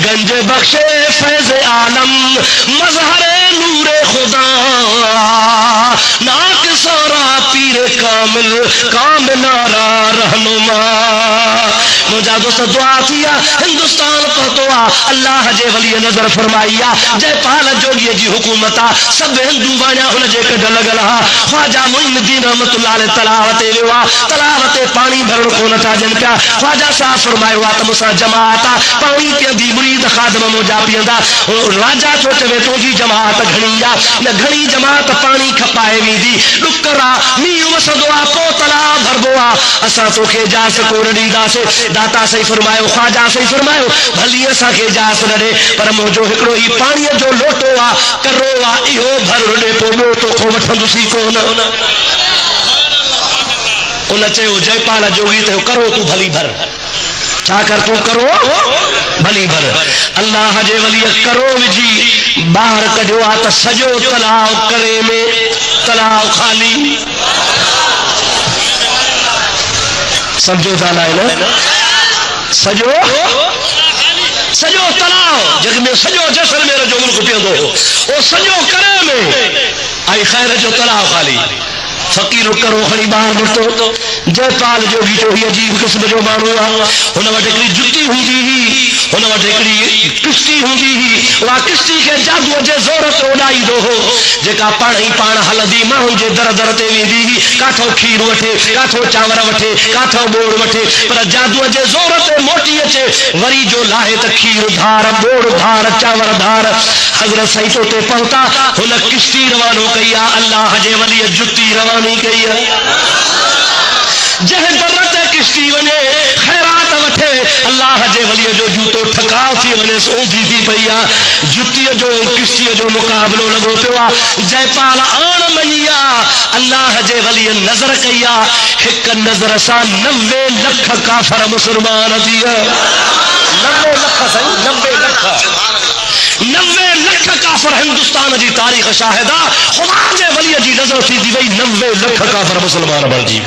گنج بخشے فیض عالم مظہر نور خدا ناک سورا پیر کامل کاملارا رہنما مجھا دوست دعا کیا ہندوستان پہتوا اللہ جے ولی نظر فرمائیا جے پال جوگی جی حکومتا سب ہندو بانیا ہن جے کڈ لگلا خواجہ معین الدین رحمت اللہ علیہ تلاوت ویوا تلاوت پانی بھرن کو نتا جن پیا خواجہ صاحب فرمایا وا تمسا جماعت پانی پی دی مرید خادم مو جا پیندا راجا چو چوے تو جی جماعت گھنی یا نہ گھنی جماعت پانی کھپائے وی دی لکرا می وسدوا کو تلا بھربوا اسا تو کے جا سکو رڈی دا سے داتا صحیح فرمایا خواجہ صحیح فرمایا بھلی اسا کے جا سڑے پر مو جو ہکڑو ہی پانی جو لوٹو وا کرو وا ایو بھر رڈے پو لوٹو کو وٹھندو سی کو نہ ان چیو جے پال جوگی تے کرو تو بھلی بھر چا کر تو کرو بھلی بھر اللہ جے ولی کرو وجی باہر کڈو آ ت سجو تلاو کرے میں تلاو خالی سمجھو تالا ہے نا سجو سجو تلاو جگ میں سجو جسر میرا جو ملک پیندو او سجو کرے میں آئی خیر جو تلاو خالی فقیر کرو خڑی باہر مٹو جے پال جو بھی تو ہی عجیب قسم جو مانو ہن وٹ ہکڑی جُتی ہوندی ہی ہن وٹ ہکڑی کشتی ہوندی ہی وا کشتی کے جادو جے زور تے اڑائی دو ہو جکا پاڻ ہی پاڻ ہلدی ماں جے در در تے ویندی ہی کاٹھو کھیر وٹھے کاٹھو چاور وٹھے کاٹھو بوڑ وٹھے پر جادو جے زور تے موٹی اچے وری جو لاہے تے کھیر دھار بوڑ دھار چاور دھار حضرت سیدو تے پہنچا ہن کشتی روانو کیا اللہ جے ولی جُتی روانی کیا جہ درت کشتی ونے خیرات وٹھے اللہ جے ولی جو جوتو ٹھکاو تھی ونے سوندی تھی پیا جُتی جو کشتی جو مقابلو لگو پیا جے پال آن میا اللہ جے ولی نظر کیا ایک نظر سا 90 لکھ کافر مسلمان دیا 90 لکھ صحیح 90 لکھ 90 لکھ کافر ہندوستان جی تاریخ شاہدہ خدا جے ولی جی نظر تھی دی وئی 90 لکھ کافر مسلمان بن جی